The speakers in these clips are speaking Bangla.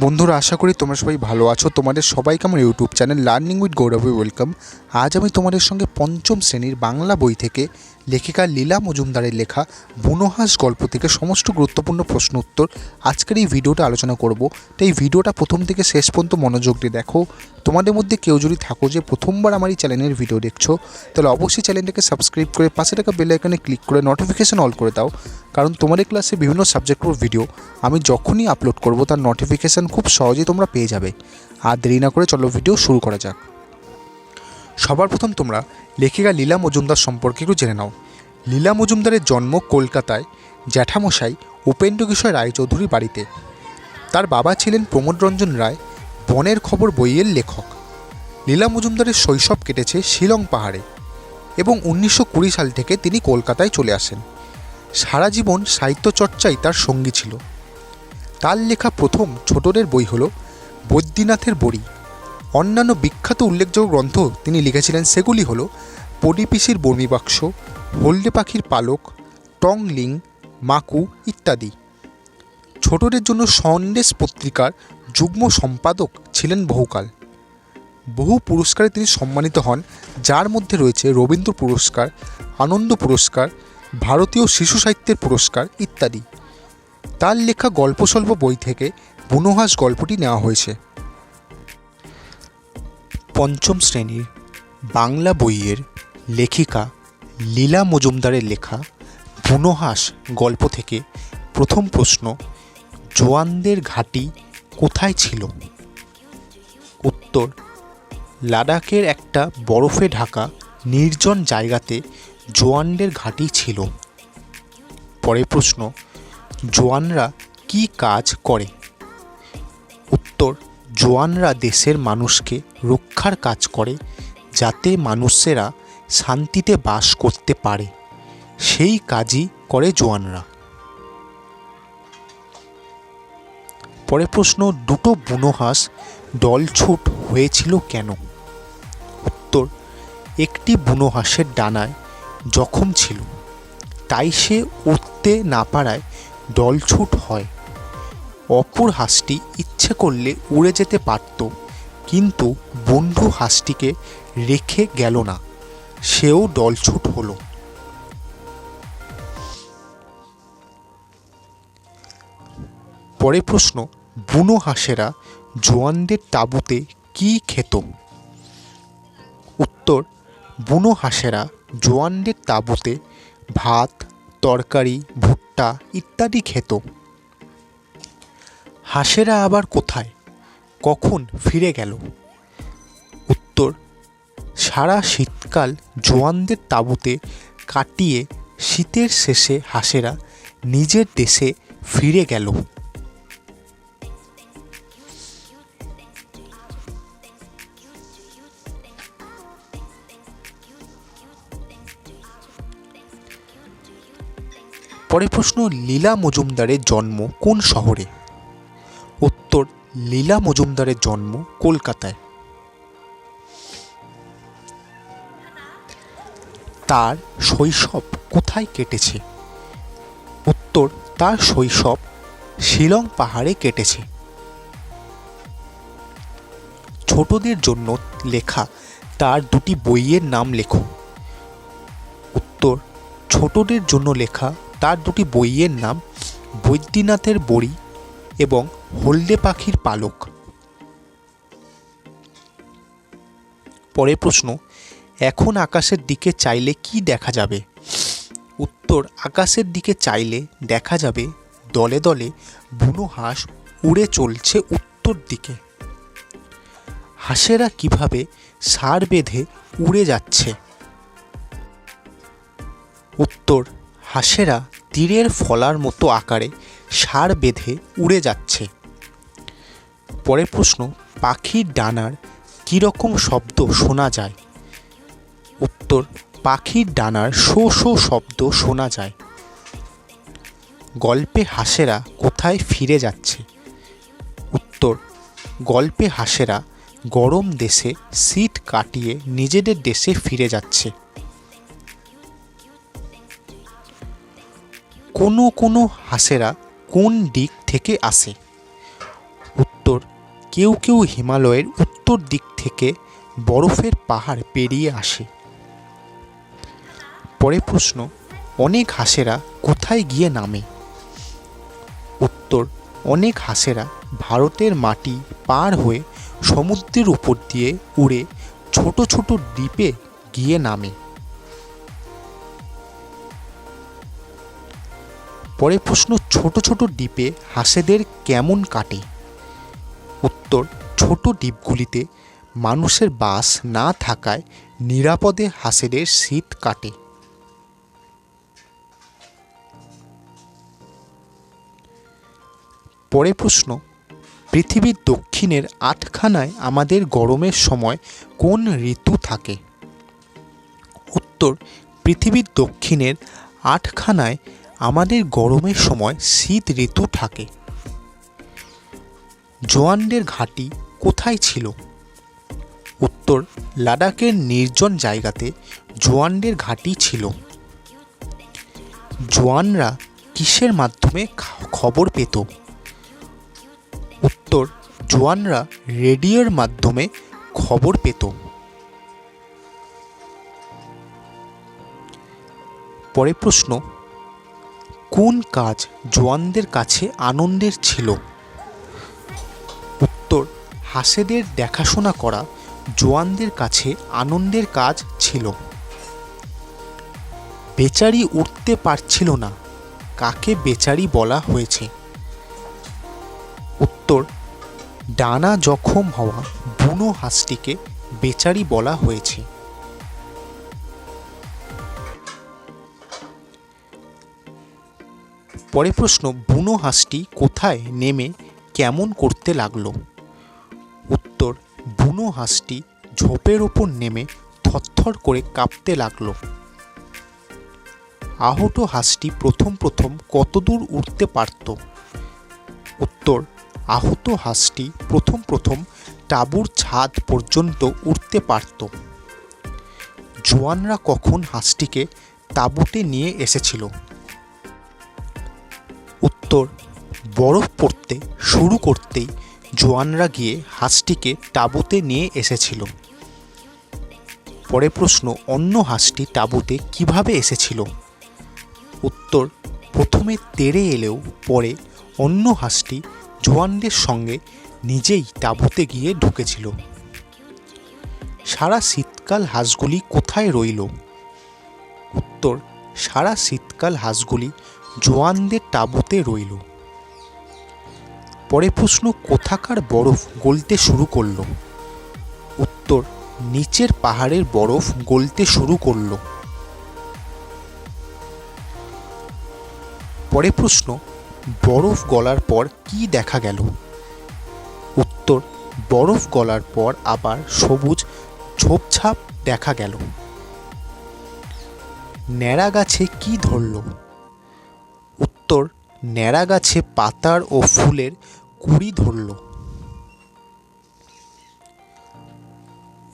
বন্ধুরা, আশা করি তোমরা সবাই ভালো আছো। তোমাদের সবাইকে আমার ইউটিউব চ্যানেল লার্নিং উইথ গৌরবে ওয়েলকাম। আজ আমি তোমাদের সঙ্গে পঞ্চম শ্রেণীর বাংলা বই থেকে লেখিকা লীলা মজুমদারের লেখা বুনোহাঁস গল্প থেকে সমস্ত গুরুত্বপূর্ণ প্রশ্ন উত্তর আজকের এই ভিডিওটা আলোচনা করব। তো এই ভিডিওটা প্রথম থেকে শেষ পর্যন্ত মনোযোগ দিয়ে দেখো। তোমাদের মধ্যে কেউ যদি থাকো যে প্রথমবার আমার এই চ্যানেলের ভিডিও দেখছো, তাহলে অবশ্যই চ্যানেলটাকে সাবস্ক্রাইব করে পাশে থাকা বেল আইকনে ক্লিক করে নোটিফিকেশন অল করে দাও, কারণ তোমাদের ক্লাসে বিভিন্ন সাবজেক্টের ভিডিও আমি যখনই আপলোড করব তার নোটিফিকেশান খুব সহজেই তোমরা পেয়ে যাবে। আর দেরি না করে চলো ভিডিও শুরু করা যাক। সবার প্রথম তোমরা লেখিকা লীলা মজুমদার সম্পর্কে একটু জেনে নাও। লীলা মজুমদারের জন্ম কলকাতায় জ্যাঠামশাই উপেন্দ্র কিশোর রায়চৌধুরীর বাড়িতে। তার বাবা ছিলেন প্রমোদ রঞ্জন রায়, বনের খবর বইয়ের লেখক। লীলা মজুমদারের শৈশব কেটেছে শিলং পাহাড়ে এবং 1920 সাল থেকে তিনি কলকাতায় চলে আসেন। সারা জীবন সাহিত্য চর্চাই তার সঙ্গী ছিল। তার লেখা প্রথম ছোটদের বই হল বৈদ্যনাথের বড়ি। অন্যান্য বিখ্যাত উল্লেখযোগ্য গ্রন্থ তিনি লিখেছিলেন, সেগুলি হল পডিপিসির বর্মীবাক্স, হলদে পাখির পালক, টংলিং, মাকু ইত্যাদি। ছোটদের জন্য সন্দেশ পত্রিকার যুগ্ম সম্পাদক ছিলেন বহুকাল। বহু পুরস্কারে তিনি সম্মানিত হন, যার মধ্যে রয়েছে রবীন্দ্র পুরস্কার, আনন্দ পুরস্কার, ভারতীয় শিশু সাহিত্যের পুরস্কার ইত্যাদি। তার লেখা গল্পস্বল্প বই থেকে বুনোহাঁস গল্পটি নেওয়া হয়েছে। পঞ্চম শ্রেণীর বাংলা বইয়ের লেখিকা লীলা মজুমদারের লেখা বুনোহাঁস গল্প থেকে প্রথম প্রশ্ন, জোয়ানদের ঘাঁটি কোথায় ছিল? উত্তর, লাদাখের একটা বরফে ঢাকা নির্জন জায়গাতে জোয়ানদের ঘাঁটি ছিল। পরের প্রশ্ন, জোয়ানরা কি কাজ করে? উত্তর, জোয়ানরা দেশের মানুষকে রক্ষার কাজ করে, যাতে মানুষেরা শান্তিতে বাস করতে পারে, সেই কাজই করে জোয়ানরা। পরের প্রশ্ন, দুটো বুনোহাঁস দলছুট হয়েছিল কেন? উত্তর, একটি বুনোহাঁসের ডানায় জখম ছিল, তাই সে উঠতে না পারায় দলছুট হয়। অপর হাঁসটি ইচ্ছে করলে উড়ে যেতে পারত, কিন্তু বন্ধু হাঁসটিকে রেখে গেল না, সেও দলছুট হলো। পরের প্রশ্ন, বুনো হাঁসেরা জোয়ানদের তাঁবুতে কি খেত? উত্তর, বুনো হাঁসেরা জোয়ানদের তাঁবুতে ভাত, তরকারি, ভুট্টা ইত্যাদি খেত। হাঁসেরা আবার কোথায়, কখন ফিরে গেল? উত্তর, সারা শীতকাল জোয়ানদের তাঁবুতে কাটিয়ে শীতের শেষে হাঁসেরা নিজের দেশে ফিরে গেল। পরের প্রশ্ন, লীলা মজুমদারের জন্ম কোন শহরে? উত্তর, লীলা মজুমদারের জন্ম কলকাতায়। তার শৈশব কোথায় কেটেছে? উত্তর, তার শৈশব শিলং পাহাড়ে কেটেছে। ছোটদের জন্য লেখা তার দুটি বইয়ের নাম লেখো। উত্তর, ছোটদের জন্য লেখা তার দুটি বইয়ের নাম বৈদ্যনাথের বড়ি এবং হলদে পাখির পালক। পরের প্রশ্ন, এখন আকাশের দিকে চাইলে কি দেখা যাবে? উত্তর, আকাশের দিকে চাইলে দেখা যাবে দলে দলে বুনো হাঁস উড়ে চলছে উত্তর দিকে। হাঁসেরা কিভাবে সার বেঁধে উড়ে যাচ্ছে? উত্তর, হাঁসেরা তীরের ফলার মতো আকারে সার বেঁধে উড়ে যাচ্ছে। পরের প্রশ্ন, পাখির ডানার কীরকম শব্দ শোনা যায়? উত্তর, পাখির ডানার শো শো শব্দ শোনা যায়। গল্পে হাঁসেরা কোথায় ফিরে যাচ্ছে? উত্তর, গল্পে হাঁসেরা গরম দেশে শীত কাটিয়ে নিজেদের দেশে ফিরে যাচ্ছে। কোনো কোনো হাঁসেরা কোন দিক থেকে আসে? উত্তর, কেউ কেউ হিমালয়ের উত্তর দিক থেকে বরফের পাহাড় পেরিয়ে আসে। পরের প্রশ্ন, অনেক হাঁসেরা কোথায় গিয়ে নামে? উত্তর, অনেক হাঁসেরা ভারতের মাটি পার হয়ে সমুদ্রের উপর দিয়ে উড়ে ছোট ছোট দ্বীপে গিয়ে নামে। পরের প্রশ্ন, ছোট ছোট দ্বীপে হাঁসেদের কেমন কাটে? উত্তর, ছোট দ্বীপগুলিতে মানুষের বাস না থাকায় নিরাপদে হাঁসেদের শীত কাটে। পরের প্রশ্ন, পৃথিবীর দক্ষিণের আটখানায় আমাদের গরমের সময় কোন ঋতু থাকে? উত্তর, পৃথিবীর দক্ষিণের আটখানায় আমাদের গরমের সময় শীত ঋতু থাকে। জোয়ানদের ঘাঁটি কোথায় ছিল? উত্তর, লাদাখের নির্জন জায়গাতে জোয়ানদের ঘাঁটি ছিল। জোয়ানরা কিসের মাধ্যমে খবর পেত? উত্তর, জোয়ানরা রেডিওর মাধ্যমে খবর পেত। পরের প্রশ্ন, কোন কাজ জোয়ানদের কাছে আনন্দের ছিল? উত্তর, হাঁসেদের দেখাশোনা করা জোয়ানদের কাছে আনন্দের কাজ ছিল। বেচারি উঠতে পারছিল না, কাকে বেচারি বলা হয়েছে? উত্তর, ডানা জখম হওয়া বুনো হাঁসটিকে বেচারি বলা হয়েছে। পরের প্রশ্ন, বুনো হাঁসটি কোথায় নেমে কেমন করতে লাগলো? উত্তর, বুনো হাঁসটি ঝোপের ওপর নেমে থরথর করে কাঁপতে লাগলো। আহত হাঁসটি প্রথম প্রথম কতদূর উঠতে পারত? উত্তর, আহত হাঁসটি প্রথম প্রথম তাঁবুর ছাদ পর্যন্ত উঠতে পারত। জোয়ানরা কখন হাঁসটিকে তাঁবুতে নিয়ে এসেছিল? উত্তর, বরফ পড়তে শুরু করতেই জোয়ানরা গিয়ে হাঁসটিকে তাঁবুতে নিয়ে এসেছিল। পরের প্রশ্ন, অন্য হাঁসটি তাঁবুতে কিভাবে এসেছিল? উত্তর, প্রথমে তেড়ে এলেও পরে অন্য হাঁসটি জোয়ানদের সঙ্গে নিজেই তাঁবুতে গিয়ে ঢুকেছিল। সারা শীতকাল হাঁসগুলি কোথায় রইল? উত্তর, সারা শীতকাল হাঁসগুলি জোয়ানদের তাঁবুতে রইল। পরের প্রশ্ন, কোথাকার বরফ গলতে শুরু করলো? উত্তর, নিচের পাহাড়ের বরফ গলতে শুরু করলো। পরের প্রশ্ন, বরফ গলার পর কি দেখা গেল? উত্তর, বরফ গলার পর আবার সবুজ ঝোপঝাপ দেখা গেল। ন্যাড়া গাছে কি ধরল? উত্তর, ন্যাড়া গাছে পাতার ও ফুলের কুঁড়ি ধরল।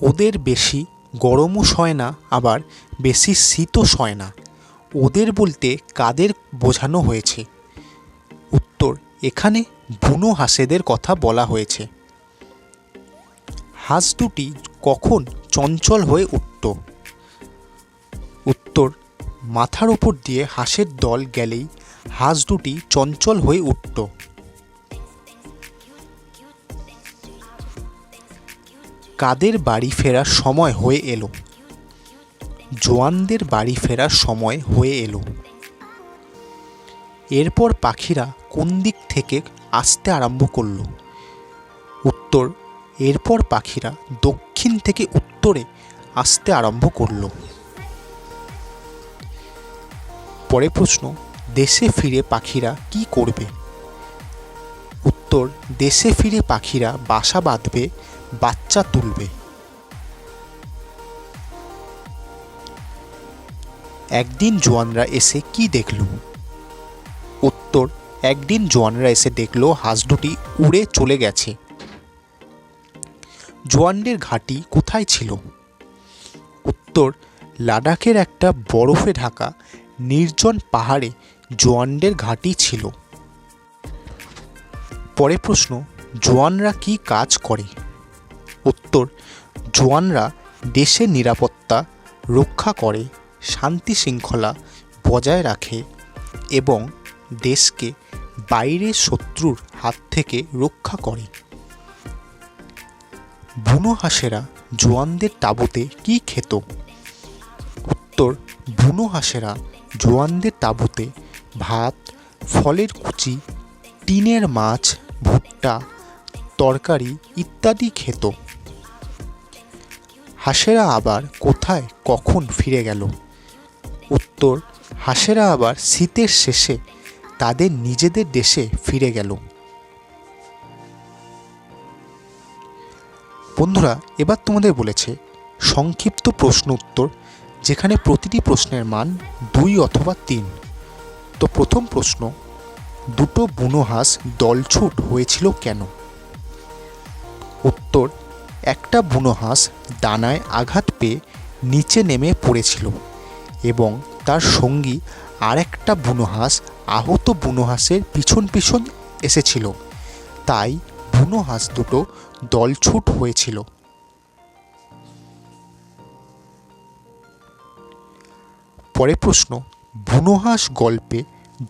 ওদের বেশি গরমও সয় না, আবার বেশি শীতও সয় না। ওদের বলতে কাদের বোঝানো হয়েছে? উত্তর, এখানে বুনো হাঁসেদের কথা বলা হয়েছে। হাঁস দুটি কখন চঞ্চল হয়ে উঠত? উত্তর, মাথার উপর দিয়ে হাঁসের দল গেলেই হাঁস দুটি চঞ্চল হয়ে উঠত। কাদের বাড়ি ফেরার সময় হয়ে এলো? জোয়ানদের বাড়ি ফেরার সময় হয়ে এলো। এরপর পাখিরা কোন দিক থেকে আসতে আরম্ভ করলো? উত্তর, এরপর পাখিরা দক্ষিণ থেকে উত্তরে আসতে আরম্ভ করলো। পরের প্রশ্ন, দেশে ফিরে পাখিরা কি করবে? উত্তর, দেশে ফিরে পাখিরা বাসা বাঁধবে, বাচ্চা তুলবে। একদিন জোয়ানরা এসে কি দেখল? উত্তর, একদিন জোয়ানরা এসে দেখল হাঁস দুটি উড়ে চলে গেছে। জোয়ানদের ঘাঁটি কোথায় ছিল? উত্তর, লাদাখের একটা বরফে ঢাকা নির্জন পাহাড়ে জোয়ানদের ঘাঁটি ছিল। পরের প্রশ্ন, জওয়ানরা কি কাজ করে? উত্তর, জওয়ানরা দেশের নিরাপত্তা রক্ষা করে, শান্তি শৃঙ্খলা বজায় রাখে এবং দেশকে বাইরের শত্রুর হাত থেকে রক্ষা করে। বুনো হাঁসেরা জওয়ানদের তাঁবুতে কি খেত? উত্তর, বুনো হাঁসেরা জওয়ানদের তাঁবুতে ভাত, ফলের কুচি, টিনের মাছ, ভুট্টা, তরকারি ইত্যাদি খেত। হাঁসেরা আবার কোথায় কখন ফিরে গেল? উত্তর, হাঁসেরা আবার শীতের শেষে তাদের নিজেদের দেশে ফিরে গেল। বন্ধুরা, এবার তোমাদের বলেছে সংক্ষিপ্ত প্রশ্ন উত্তর, যেখানে প্রতিটি প্রশ্নের মান 2 অথবা 3। তো প্রথম প্রশ্ন, দুটো বুনো হাঁস দলছুট হয়েছিল কেন? উত্তর, একটা বুনো হাঁস ডানায় আঘাত পেয়ে নিচে নেমে পড়েছিল এবং তার সঙ্গী আরেকটা বুনো হাঁস আহত বুনো হাঁসের পিছন পিছন এসেছিল, তাই বুনো হাঁস দুটো দলছুট হয়েছিল। পরের প্রশ্ন, বুনো হাঁস গল্পে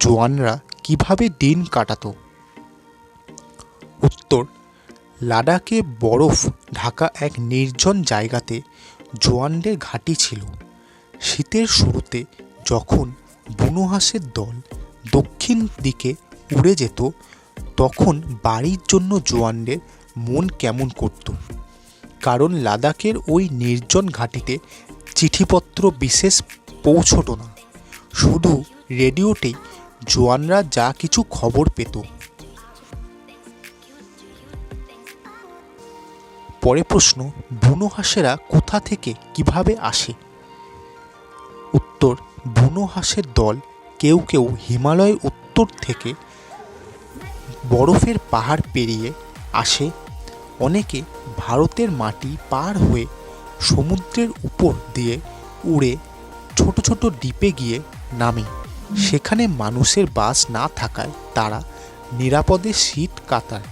জওয়ানরা কিভাবে দিন কাটাতো? উত্তর, লাদাখে বরফ ঢাকা এক নির্জন জায়গাতে জওয়ানদের ঘাঁটি ছিল। শীতের শুরুতে যখন বুনো হাঁসের দল দক্ষিণ দিকে উড়ে যেত, তখন বাড়ির জন্য জওয়ানদের মন কেমন করত, কারণ লাদাখের ওই নির্জন ঘাঁটিতে চিঠিপত্র বিশেষ পৌঁছত না, শুধু রেডিওতেই জওয়ানরা যা কিছু খবর পেত। পরের প্রশ্ন, বুনো হাঁসেরা কোথা থেকে কিভাবে আসে? উত্তর, বুনো হাঁসের দল কেউ কেউ হিমালয়ের উত্তর থেকে বরফের পাহাড় পেরিয়ে আসে, অনেকে ভারতের মাটি পার হয়ে সমুদ্রের উপর দিয়ে উড়ে ছোট ছোট দ্বীপে গিয়ে নামে। সেখানে মানুষের বাস না থাকায় তারা নিরাপদে শীত কাটায়।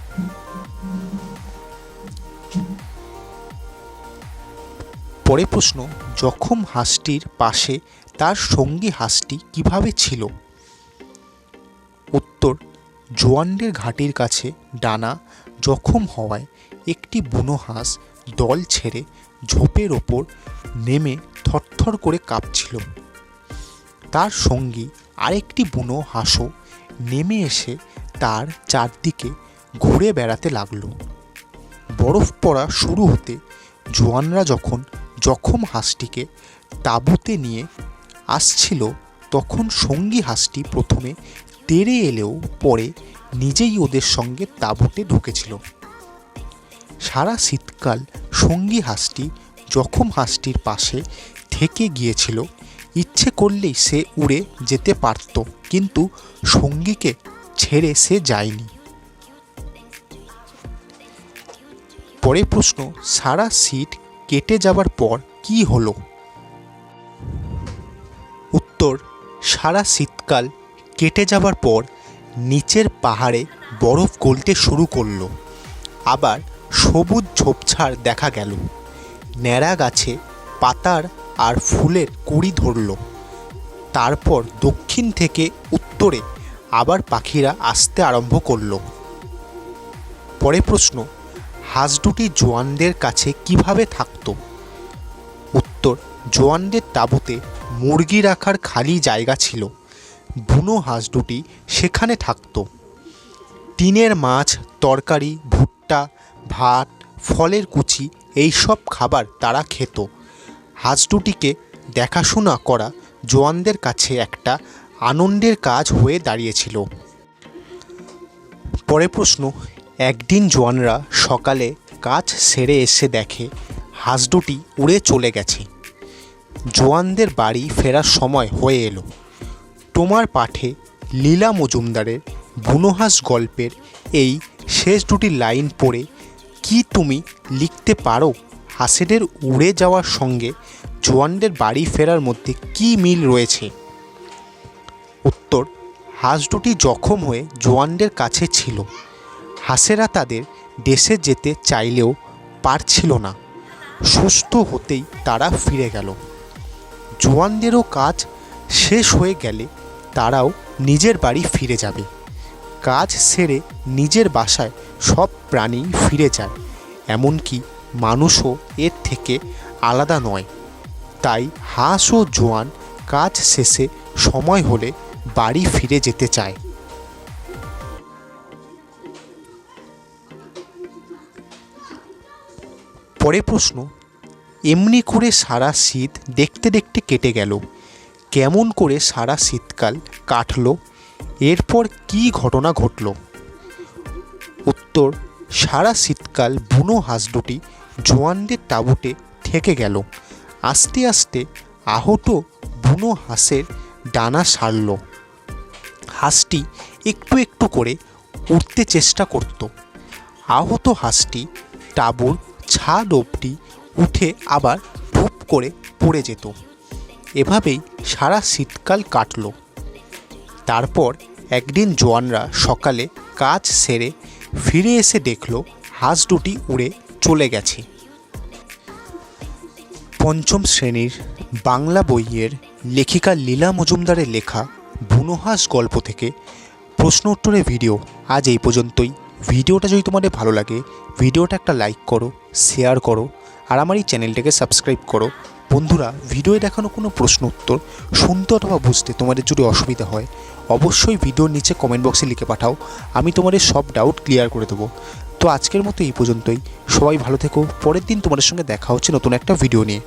পরের প্রশ্ন, জখম হাঁসটির পাশে তার সঙ্গী হাঁসটি কিভাবে ছিল? উত্তর, জওয়ানদের ঘাঁটির কাছে ডানা জখম হওয়ায় একটি বুনো হাঁস দল ছেড়ে ঝোপের ওপর নেমে থরথর করে কাঁপছিল। তার সঙ্গী আরেকটি বুনো হাঁসও নেমে এসে তার চারদিকে ঘুরে বেড়াতে লাগলো। বরফ পড়া শুরু হতে জওয়ানরা যখন জখম হাঁসটিকে তাঁবুতে নিয়ে আসছিল, তখন সঙ্গী হাঁসটি প্রথমে তেড়ে এলেও পরে নিজেই ওদের সঙ্গে তাঁবুতে ঢুকেছিল। সারা শীতকাল সঙ্গী হাঁসটি জখম হাঁসটির পাশে থেকে গিয়েছিল। ইচ্ছে করলেই সে উড়ে যেতে পারত, কিন্তু সঙ্গীকে ছেড়ে সে যায়নি। পরের প্রশ্ন, সারা শীত কেটে যাবার পর কি হলো? উত্তর, সারা শীতকাল কেটে যাবার পর নিচের পাহাড়ে বরফ গলতে শুরু করলো। আবার সবুজ ঝোপঝাড় দেখা গেল। ন্যাড়া গাছে পাতার আর ফুলের কুঁড়ি ধরল। তারপর দক্ষিণ থেকে উত্তরে আবার পাখিরা আসতে আরম্ভ করল। পরের প্রশ্ন, হাঁস দুটি জওয়ানদের কাছে কিভাবে থাকত? উত্তর, জওয়ানদের তাঁবুতে মুরগি রাখার খালি জায়গা ছিল। বুনো হাঁস দুটি সেখানে থাকত। টিনের মাছ, তরকারি, ভুট্টা, ভাত, ফলের কুচি এইসব খাবার তারা খেত। হাঁস দুটিকে দেখাশোনা করা জওয়ানদের কাছে একটা আনন্দের কাজ হয়ে দাঁড়িয়েছিল। পরের প্রশ্ন, একদিন জওয়ানরা সকালে কাজ সেরে এসে দেখে হাঁস দুটি উড়ে চলে গেছে। জওয়ানদের বাড়ি ফেরার সময় হয়ে এলো। তোমার পাঠে লীলা মজুমদারের বুনো হাঁস গল্পের এই শেষ দুটি লাইন পড়ে কি তুমি লিখতে পারো? হাঁসেদের উড়ে যাওয়ার সঙ্গে জওয়ানদের বাড়ি ফেরার মধ্যে কি মিল রয়েছে? উত্তর, হাঁস দুটি জখম হয়ে জওয়ানদের কাছে ছিল। হাঁসেরা তাদের দেশে যেতে চাইলেও পারছিল না। সুস্থ হতেই তারা ফিরে গেল। জোয়ানদেরও কাজ শেষ হয়ে গেলে তারাও নিজের বাড়ি ফিরে যাবে। কাজ সেরে নিজের বাসায় সব প্রাণী ফিরে যায়, এমনকি মানুষও এর থেকে আলাদা নয়। তাই হাঁস ও জোয়ান কাজ শেষে সময় হলে বাড়ি ফিরে যেতে চায়। পরের প্রশ্ন, এমনি করে সারা শীত দেখতে দেখতে কেটে গেল, কেমন করে সারা শীতকাল কাটলো, এরপর কি ঘটনা ঘটল? উত্তর, সারা শীতকাল বুনো হাঁস দুটি জোয়ানদের তাঁবুতে থেকে গেল। আস্তে আস্তে আহত বুনো হাঁসের ডানা সারল। হাঁসটি একটু একটু করে উঠতে চেষ্টা করত। আহত হাঁসটি তাঁবুর ছাদ অবধি উঠে আবার ধূপ করে পড়ে যেত। এভাবেই সারা শীতকাল কাটল। তারপর একদিন জোয়ানরা সকালে কাজ সেরে ফিরে এসে দেখল হাঁস দুটি উড়ে চলে গেছে। পঞ্চম শ্রেণীর বাংলা বইয়ের লেখিকা লীলা মজুমদারের লেখা বুনো হাঁস গল্প থেকে প্রশ্ন উত্তরের ভিডিও আজ এই পর্যন্তই। ভিডিওটা যদি তোমাদের ভালো লাগে ভিডিওটা একটা লাইক করো, শেয়ার করো, আর আমার এই চ্যানেলটাকে সাবস্ক্রাইব করো। বন্ধুরা, ভিডিওয়ে দেখানো কোনো প্রশ্ন উত্তর শুনতে অথবা বুঝতে তোমাদের যদি অসুবিধা হয় অবশ্যই ভিডিওর নিচে কমেন্ট বক্সে লিখে পাঠাও, আমি তোমাদের সব ডাউট ক্লিয়ার করে দেবো। তো আজকের মতো এই পর্যন্তই। সবাই ভালো থেকো। পরের দিন তোমাদের সঙ্গে দেখা হচ্ছে নতুন একটা ভিডিও নিয়ে।